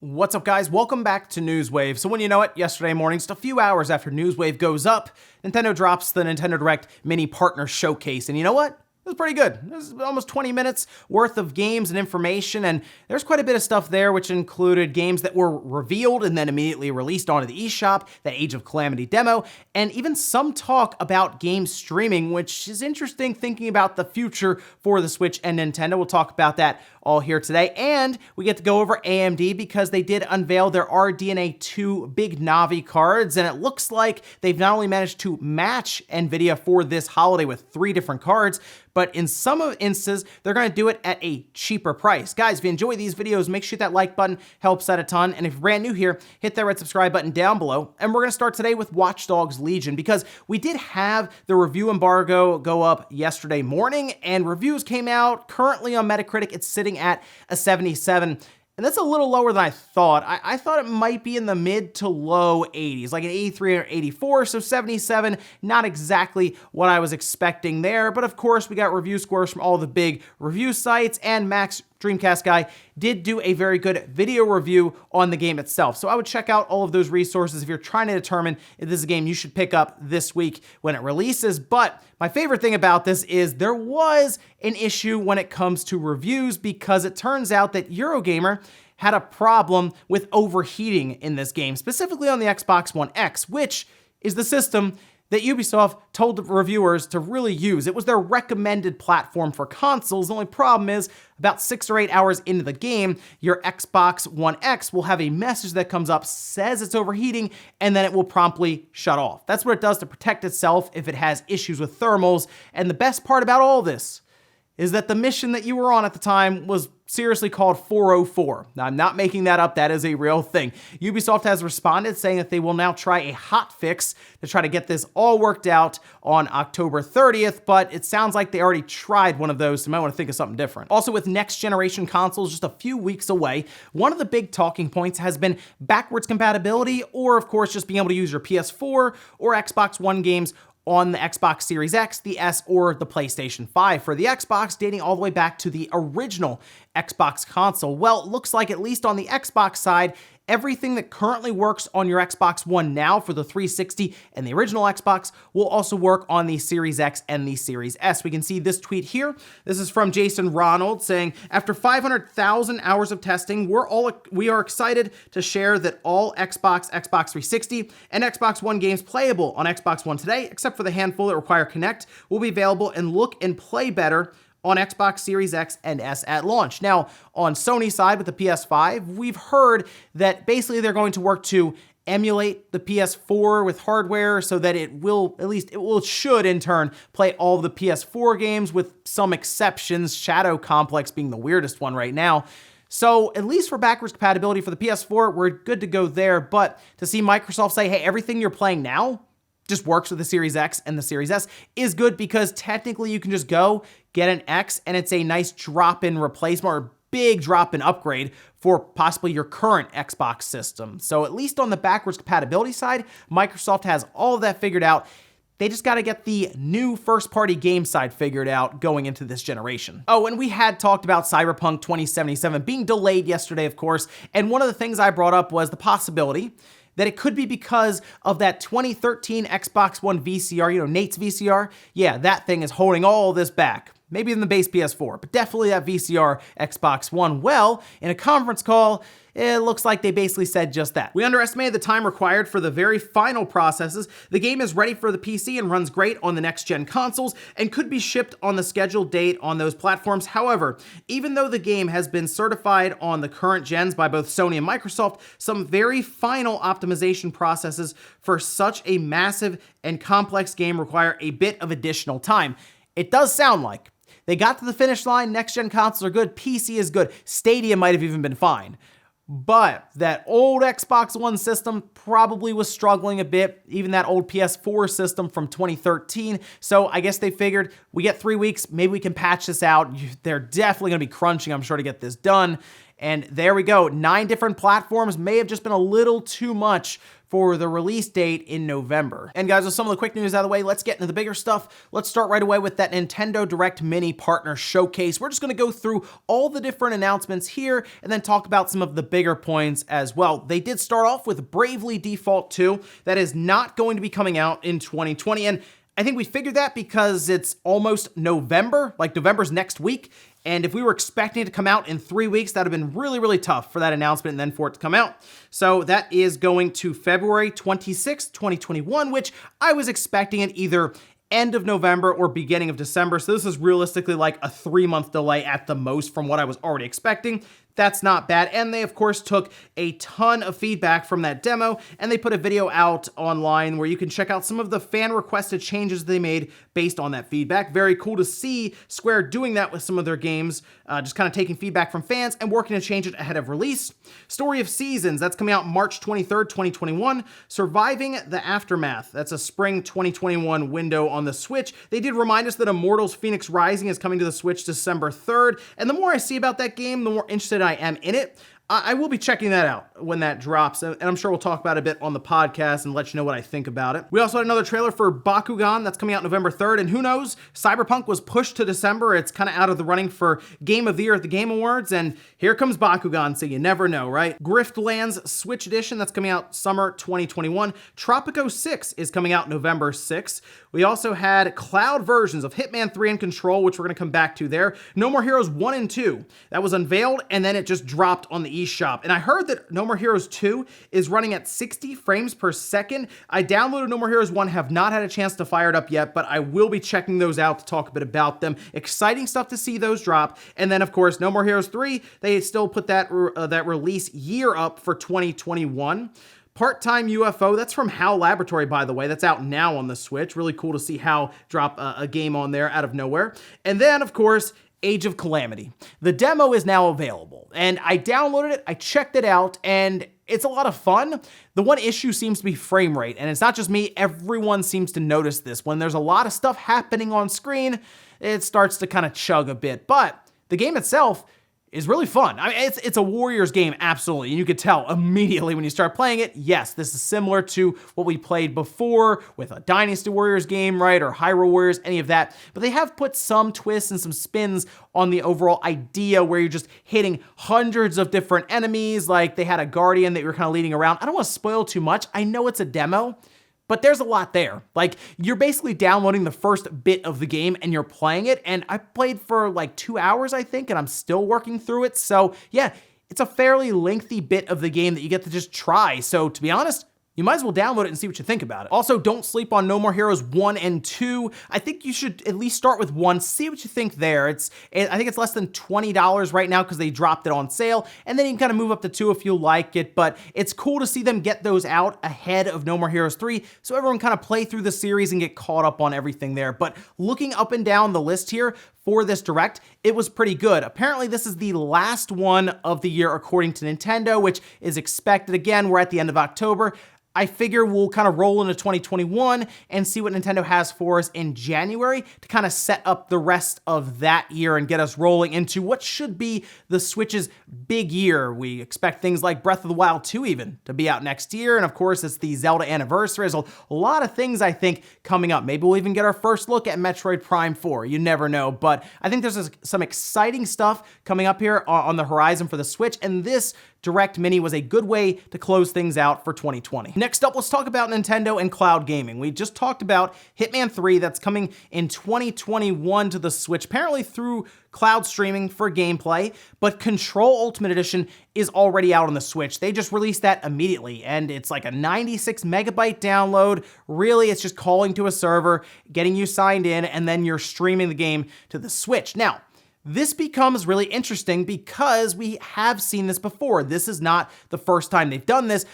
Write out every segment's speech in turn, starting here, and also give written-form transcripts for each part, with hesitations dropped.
What's up, guys? Welcome back to Newswave. So when you know it, yesterday morning, just a few hours after Newswave goes up, Nintendo drops the Nintendo Direct Mini Partner Showcase. And you know what? It was pretty good. It was almost 20 minutes worth of games and information, and there's quite a bit of stuff there, which included games that were revealed and then immediately released onto the eShop, that Age of Calamity demo, and even some talk about game streaming, which is interesting thinking about the future for the Switch and Nintendo. We'll talk about that all here today, and we get to go over AMD because they did unveil their RDNA 2 big Navi cards, and it looks like they've not only managed to match NVIDIA for this holiday with 3 different cards, but in some instances, they're going to do it at a cheaper price. Guys, if you enjoy these videos, make sure that like button helps out a ton, and if you're brand new here, hit that red subscribe button down below, and we're going to start today with Watchdogs Legion, because we did have the review embargo go up yesterday morning, and reviews came out. Currently on Metacritic, it's sitting at a 77. And that's a little lower than I thought. I thought it might be in the mid to low 80s, like an 83 or 84, so 77, not exactly what I was expecting there. But of course, we got review scores from all the big review sites, and Max Dreamcast Guy did do a very good video review on the game itself. So I would check out all of those resources if you're trying to determine if this is a game you should pick up this week when it releases. But my favorite thing about this is there was an issue when it comes to reviews, because it turns out that Eurogamer had a problem with overheating in this game, specifically on the Xbox One X, which is the system that Ubisoft told the reviewers to really use. It was their recommended platform for consoles. The only problem is, about 6 or 8 hours into the game, your Xbox One X will have a message that comes up, says it's overheating, and then it will promptly shut off. That's what it does to protect itself if it has issues with thermals. And the best part about all this is that the mission that you were on at the time was seriously called 404. Now, I'm not making that up. That is a real thing. Ubisoft has responded saying that they will now try a hot fix to try to get this all worked out on October 30th, but it sounds like they already tried one of those, so you might want to think of something different. Also, with next generation consoles just a few weeks away, one of the big talking points has been backwards compatibility, or of course, just being able to use your PS4 or Xbox One games on the Xbox Series X, the S, or the PlayStation 5. For the Xbox, dating all the way back to the original Xbox console. Well, it looks like, at least on the Xbox side, everything that currently works on your Xbox One now for the 360 and the original Xbox will also work on the Series X and the Series S. We can see this tweet here. This is from Jason Ronald saying, after 500,000 hours of testing, we are excited to share that all Xbox 360, and Xbox One games playable on Xbox One today, except for the handful that require Kinect, will be available and look and play better on Xbox Series X and S at launch. Now, on Sony's side with the PS5, we've heard that basically they're going to work to emulate the PS4 with hardware so that it should in turn play all the PS4 games, with some exceptions, Shadow Complex being the weirdest one right now. So at least for backwards compatibility for the PS4, we're good to go there. But to see Microsoft say, hey, everything you're playing now just works with the Series X and the Series S is good, because technically you can just go get an X and it's a nice drop-in replacement or big drop-in upgrade for possibly your current Xbox system. So at least on the backwards compatibility side, Microsoft has all of that figured out. They just got to get the new first-party game side figured out going into this generation. Oh, and we had talked about Cyberpunk 2077 being delayed yesterday, of course, and one of the things I brought up was the possibility that it could be because of that 2013 Xbox One VCR, you know, Nate's VCR. Yeah, that thing is holding all this back. Maybe in the base PS4, but definitely that VCR Xbox One. Well, in a conference call, it looks like they basically said just that. We underestimated the time required for the very final processes. The game is ready for the PC and runs great on the next-gen consoles and could be shipped on the scheduled date on those platforms. However, even though the game has been certified on the current gens by both Sony and Microsoft, some very final optimization processes for such a massive and complex game require a bit of additional time. It does sound like they got to the finish line. Next-gen consoles are good. PC is good. Stadia might have even been fine. But that old Xbox One system probably was struggling a bit, even that old PS4 system from 2013. So I guess they figured, we get 3 weeks, maybe we can patch this out. They're definitely going to be crunching, I'm sure, to get this done. And there we go. 9 different platforms may have just been a little too much for the release date in November. And guys, with some of the quick news out of the way, let's get into the bigger stuff. Let's start right away with that Nintendo Direct Mini Partner Showcase. We're just going to go through all the different announcements here and then talk about some of the bigger points as well. They did start off with Bravely Default 2. That is not going to be coming out in 2020, and I think we figured that because it's almost November, like November's next week, and if we were expecting it to come out in 3 weeks, that would have been really, really tough for that announcement and then for it to come out. So that is going to February 26th, 2021, which I was expecting it either end of November or beginning of December. So this is realistically like a 3-month delay at the most from what I was already expecting. That's not bad. And they, of course, took a ton of feedback from that demo, and they put a video out online where you can check out some of the fan-requested changes they made based on that feedback. Very cool to see Square doing that with some of their games, just kind of taking feedback from fans and working to change it ahead of release. Story of Seasons, that's coming out March 23rd, 2021. Surviving the Aftermath, that's a spring 2021 window on the Switch. They did remind us that Immortals Phoenix Rising is coming to the Switch December 3rd, and the more I see about that game, the more interested I am in it. I will be checking that out when that drops, and I'm sure we'll talk about it a bit on the podcast and let you know what I think about it. We also had another trailer for Bakugan that's coming out November 3rd, and who knows, Cyberpunk was pushed to December. It's kind of out of the running for Game of the Year at the Game Awards, and here comes Bakugan, so you never know, right? Griftlands Switch Edition, that's coming out summer 2021. Tropico 6 is coming out November 6th. We also had cloud versions of Hitman 3 and Control, which we're going to come back to there. No More Heroes 1 and 2, that was unveiled, and then it just dropped on the eShop. And I heard that No More Heroes 2 is running at 60 frames per second. I downloaded No More Heroes 1, have not had a chance to fire it up yet, but I will be checking those out to talk a bit about them. Exciting stuff to see those drop. And then, of course, No More Heroes 3, they still put that release year up for 2021. Part-Time UFO, that's from HAL Laboratory, by the way. That's out now on the Switch. Really cool to see HAL drop a game on there out of nowhere. And then, of course, Age of Calamity. The demo is now available, and I downloaded it, I checked it out, and it's a lot of fun. The one issue seems to be frame rate, and it's not just me, everyone seems to notice this. When there's a lot of stuff happening on screen, it starts to kind of chug a bit, but the game itself is really fun. I mean, it's a Warriors game, absolutely, and you could tell immediately when you start playing it, yes, this is similar to what we played before with a Dynasty Warriors game, right, or Hyrule Warriors, any of that, but they have put some twists and some spins on the overall idea where you're just hitting hundreds of different enemies, like they had a Guardian that you were kind of leading around. I don't want to spoil too much. I know it's a demo, but there's a lot there. Like, you're basically downloading the first bit of the game and you're playing it, and I played for like 2 hours, I think, and I'm still working through it. So yeah, it's a fairly lengthy bit of the game that you get to just try. So to be honest, you might as well download it and see what you think about it. Also, don't sleep on No More Heroes 1 and 2. I think you should at least start with 1, see what you think there. I think it's less than $20 right now because they dropped it on sale, and then you can kind of move up to 2 if you like it, but it's cool to see them get those out ahead of No More Heroes 3, so everyone kind of play through the series and get caught up on everything there. But looking up and down the list here for this Direct, it was pretty good. Apparently, this is the last one of the year according to Nintendo, which is expected. Again, we're at the end of October. I figure we'll kind of roll into 2021 and see what Nintendo has for us in January to kind of set up the rest of that year and get us rolling into what should be the Switch's big year. We expect things like Breath of the Wild 2 even to be out next year. And of course, it's the Zelda anniversary. There's a lot of things, I think, coming up. Maybe we'll even get our first look at Metroid Prime 4. You never know. But I think there's some exciting stuff coming up here on the horizon for the Switch. And this Direct Mini was a good way to close things out for 2020. Next up, let's talk about Nintendo and cloud gaming. We just talked about Hitman 3 that's coming in 2021 to the Switch, apparently through cloud streaming for gameplay, but Control Ultimate Edition is already out on the Switch. They just released that immediately, and it's like a 96 megabyte download. Really, it's just calling to a server, getting you signed in, and then you're streaming the game to the Switch. Now, this becomes really interesting because we have seen this before. This is not the first time they've done this,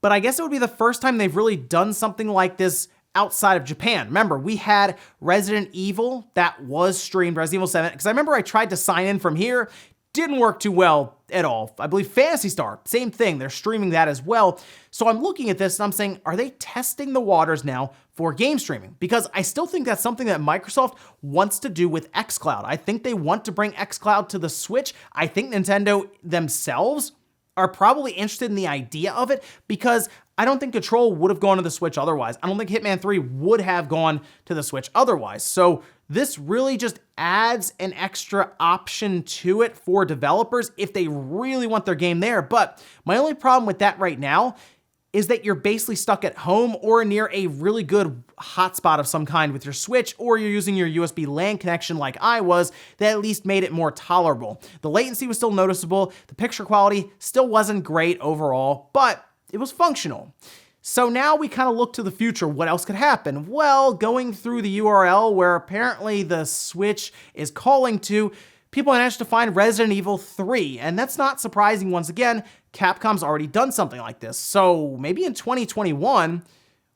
but I guess it would be the first time they've really done something like this outside of Japan. Remember, we had Resident Evil that was streamed, Resident Evil 7, because I remember I tried to sign in from here, didn't work too well at all. I believe Phantasy Star, same thing, they're streaming that as well. So I'm looking at this and I'm saying, are they testing the waters now for game streaming? Because I still think that's something that Microsoft wants to do with xCloud. I think they want to bring xCloud to the Switch. I think Nintendo themselves are probably interested in the idea of it because I don't think Control would have gone to the Switch otherwise. I don't think Hitman 3 would have gone to the Switch otherwise. So this really just adds an extra option to it for developers if they really want their game there. But my only problem with that right now is that you're basically stuck at home or near a really good hotspot of some kind with your Switch, or you're using your USB LAN connection like I was, that at least made it more tolerable. The latency was still noticeable, the picture quality still wasn't great overall, but it was functional. So now we kind of look to the future. What else could happen? Well, going through the URL where apparently the Switch is calling to, people managed to find Resident Evil 3, and that's not surprising. Once again, Capcom's already done something like this. So maybe in 2021,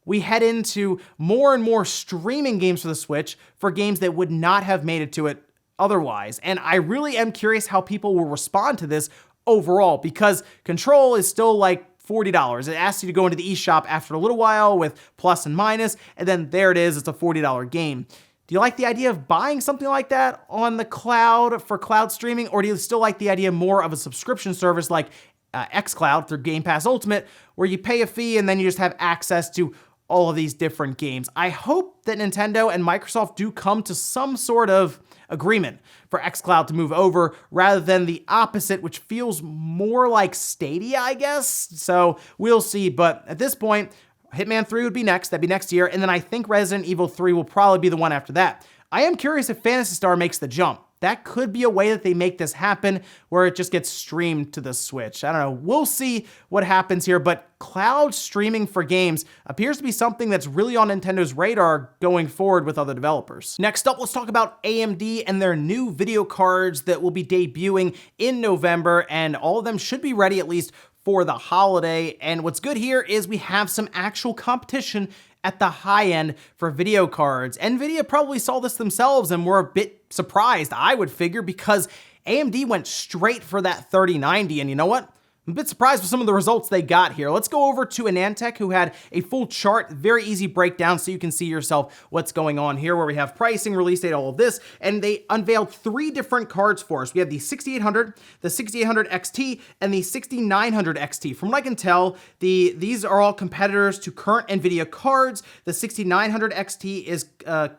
we head into more and more streaming games for the Switch for games that would not have made it to it otherwise. And I really am curious how people will respond to this overall, because Control is still like $40. It asks you to go into the eShop after a little while with plus and minus, and then there it is, it's a $40 game. Do you like the idea of buying something like that on the cloud for cloud streaming, or do you still like the idea more of a subscription service like xCloud through Game Pass Ultimate, where you pay a fee and then you just have access to all of these different games? I hope that Nintendo and Microsoft do come to some sort of agreement for xCloud to move over rather than the opposite, which feels more like Stadia, I guess. So we'll see. But at this point, Hitman 3 would be next. That'd be next year. And then I think Resident Evil 3 will probably be the one after that. I am curious if Phantasy Star makes the jump. That could be a way that they make this happen, where it just gets streamed to the Switch. I don't know. We'll see what happens here, but cloud streaming for games appears to be something that's really on Nintendo's radar going forward with other developers. Next up, let's talk about AMD and their new video cards that will be debuting in November, and all of them should be ready at least for the holiday. And what's good here is we have some actual competition at the high end for video cards. NVIDIA probably saw this themselves and were a bit surprised, I would figure, because AMD went straight for that 3090. And you know what? I'm a bit surprised with some of the results they got here. Let's go over to Anantech, who had a full chart, very easy breakdown so you can see yourself what's going on here, where we have pricing, release date, all of this, and they unveiled 3 different cards for us. We have the 6800, the 6800 XT, and the 6900 XT. From what I can tell, these are all competitors to current NVIDIA cards. The 6900 XT is a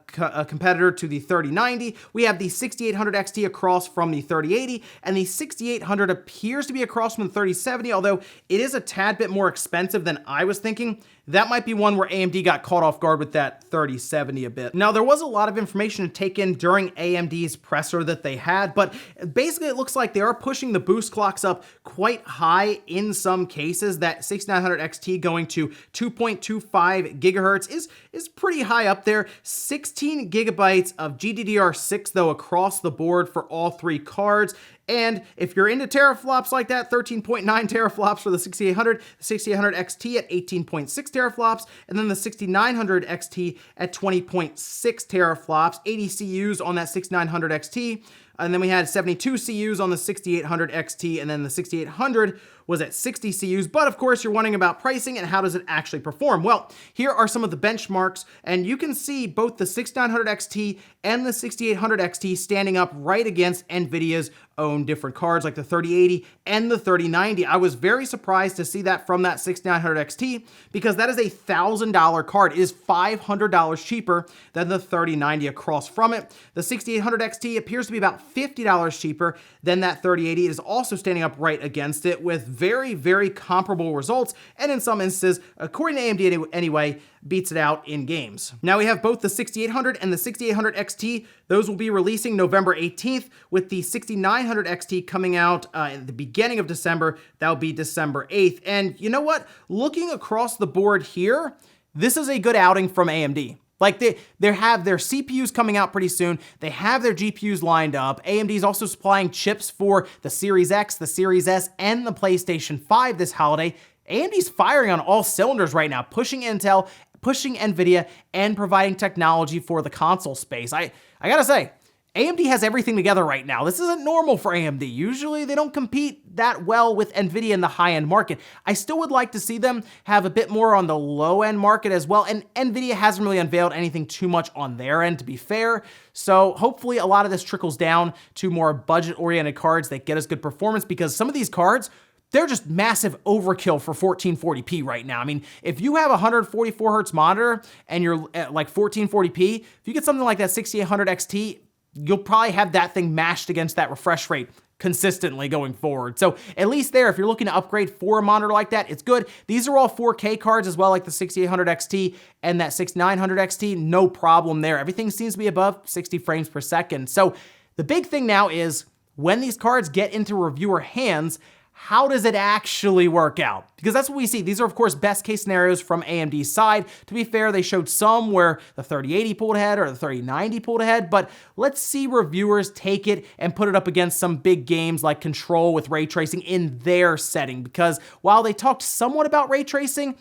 competitor to the 3090. We have the 6800 XT across from the 3080, and the 6800 appears to be across from the 3070, although it is a tad bit more expensive than I was thinking. That might be one where AMD got caught off guard with that 3070 a bit. Now, there was a lot of information to take in during AMD's presser that they had, but basically it looks like they are pushing the boost clocks up quite high in some cases. That 6900 XT going to 2.25 gigahertz is pretty high up there. 16 gigabytes of GDDR6 though across the board for all 3 cards. And if you're into teraflops like that, 13.9 teraflops for the 6800, the 6800 XT at 18.6 teraflops, and then the 6900 XT at 20.6 teraflops, 80 CUs on that 6900 XT. And then we had 72 CUs on the 6800 XT, and then the 6800 was at 60 CUs. But of course, you're wondering about pricing and how does it actually perform? Well, here are some of the benchmarks, and you can see both the 6900 XT and the 6800 XT standing up right against NVIDIA's own different cards like the 3080 and the 3090. I was very surprised to see that from that 6900 XT, because that is a $1,000 card. It is $500 cheaper than the 3090 across from it. The 6800 XT appears to be about $50 cheaper than that 3080. It is also standing up right against it with very, very comparable results, and in some instances, according to AMD anyway, beats it out in games. Now we have both the 6800 and the 6800 XT. Those will be releasing November 18th, with the 6900 XT coming out at the beginning of December. That'll be December 8th. And you know what? Looking across the board here, this is a good outing from AMD. Like they have their CPUs coming out pretty soon. They have their GPUs lined up. AMD is also supplying chips for the Series X, the Series S, and the PlayStation 5 this holiday. AMD's firing on all cylinders right now, pushing Intel, pushing NVIDIA, and providing technology for the console space. I gotta say, AMD has everything together right now. This isn't normal for AMD. Usually they don't compete that well with NVIDIA in the high-end market. I still would like to see them have a bit more on the low-end market as well, and NVIDIA hasn't really unveiled anything too much on their end, to be fair. So hopefully a lot of this trickles down to more budget-oriented cards that get us good performance, because some of these cards, they're just massive overkill for 1440p right now. I mean, if you have a 144 hertz monitor and you're at like 1440p, if you get something like that 6800 XT, you'll probably have that thing mashed against that refresh rate consistently going forward. So at least there, if you're looking to upgrade for a monitor like that, it's good. These are all 4K cards as well, like the 6800 XT and that 6900 XT, no problem there. Everything seems to be above 60 frames per second. So the big thing now is when these cards get into reviewer hands, how does it actually work out? Because that's what we see. These are, of course, best case scenarios from AMD's side. To be fair, they showed some where the 3080 pulled ahead or the 3090 pulled ahead, but let's see reviewers take it and put it up against some big games like Control with ray tracing in their setting. Because while they talked somewhat about ray tracing,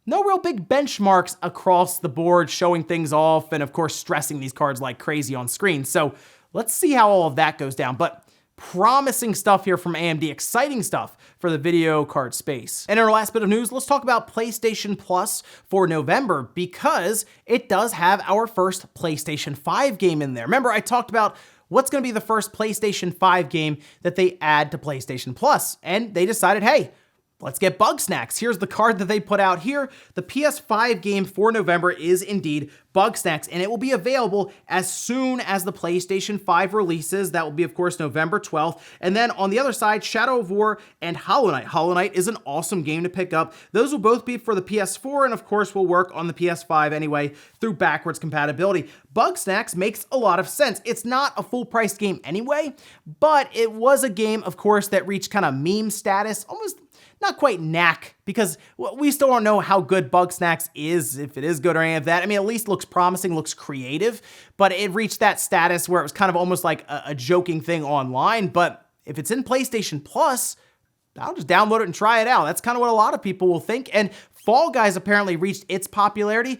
no real big benchmarks across the board showing things off and, of course, stressing these cards like crazy on screen. So let's see how all of that goes down. But promising stuff here from AMD, exciting stuff for the video card space. And in our last bit of news, let's talk about PlayStation Plus for November because it does have our first PlayStation 5 game in there. Remember, I talked about what's going to be the first PlayStation 5 game that they add to PlayStation Plus, and they decided, hey, let's get Bugsnax. Here's the card that they put out here. The PS5 game for November is indeed Bugsnax, and it will be available as soon as the PlayStation 5 releases. That will be, of course, November 12th. And then on the other side, Shadow of War and Hollow Knight. Hollow Knight is an awesome game to pick up. Those will both be for the PS4, and of course will work on the PS5 anyway through backwards compatibility. Bugsnax makes a lot of sense. It's not a full-priced game anyway, but it was a game, of course, that reached kind of meme status, almost not quite knack, because we still don't know how good Bugsnax is, if it is good or any of that. I mean, at least looks promising, looks creative, but it reached that status where it was kind of almost like a joking thing online. But if it's in PlayStation Plus, I'll just download it and try it out. That's kind of what a lot of people will think. And Fall Guys apparently reached its popularity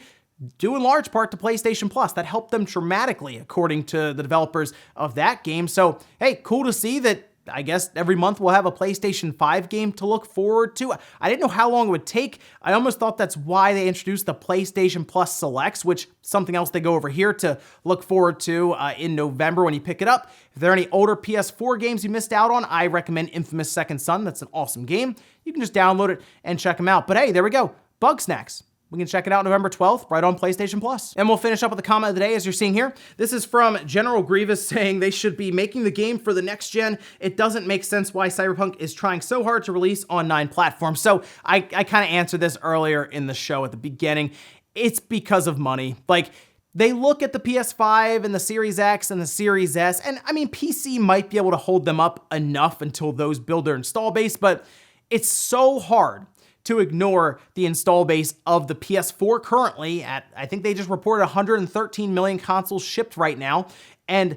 due in large part to PlayStation Plus. That helped them dramatically, according to the developers of that game. So, hey, cool to see that. I guess every month we'll have a PlayStation 5 game to look forward to. I didn't know how long it would take. I almost thought that's why they introduced the PlayStation Plus Selects, which something else they go over here to look forward to in November when you pick it up. If there are any older PS4 games you missed out on, I recommend Infamous Second Son. That's an awesome game. You can just download it and check them out. But hey, there we go. Bugsnax. We can check it out November 12th, right on PlayStation Plus. And we'll finish up with the comment of the day, as you're seeing here. This is from General Grievous saying they should be making the game for the next gen. It doesn't make sense why Cyberpunk is trying so hard to release on 9 platforms. So I kind of answered this earlier in the show at the beginning. It's because of money. Like, they look at the PS5 and the Series X and the Series S, and I mean, PC might be able to hold them up enough until those build their install base, but it's so hard to ignore the install base of the PS4 currently at, I think they just reported 113 million consoles shipped right now, and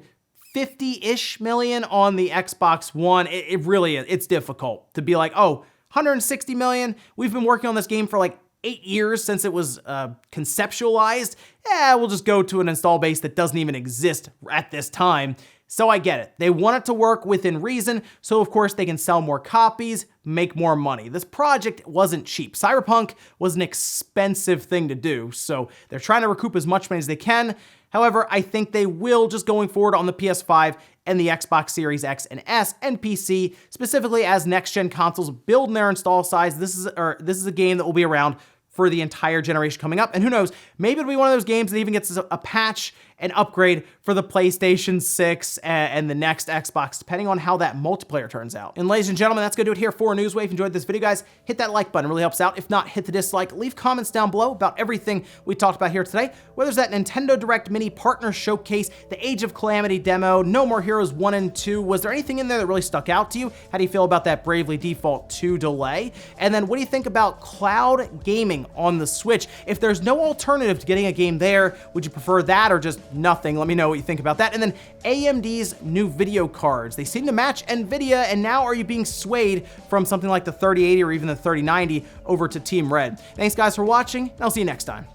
50-ish million on the Xbox One. It really is. It's difficult to be like, oh, 160 million? We've been working on this game for like 8 years since it was conceptualized. We'll just go to an install base that doesn't even exist at this time. So I get it. They want it to work within reason, so of course they can sell more copies, make more money. This project wasn't cheap. Cyberpunk was an expensive thing to do, so they're trying to recoup as much money as they can. However, I think they will just going forward on the PS5 and the Xbox Series X and S and PC, specifically as next-gen consoles build in their install size. This is a game that will be around for the entire generation coming up. And who knows, maybe it'll be one of those games that even gets a patch and upgrade for the PlayStation 6 and the next Xbox, depending on how that multiplayer turns out. And ladies and gentlemen, that's gonna do it here for Newswave. If you enjoyed this video, guys, hit that like button, it really helps out. If not, hit the dislike. Leave comments down below about everything we talked about here today, whether it's that Nintendo Direct Mini Partner Showcase, the Age of Calamity demo, No More Heroes 1 and 2. Was there anything in there that really stuck out to you? How do you feel about that Bravely Default 2 delay? And then what do you think about cloud gaming on the Switch? If there's no alternative to getting a game there, would you prefer that or just nothing? Let me know what you think about that. And then AMD's new video cards. They seem to match NVIDIA, and now are you being swayed from something like the 3080 or even the 3090 over to Team Red? Thanks guys for watching, and I'll see you next time.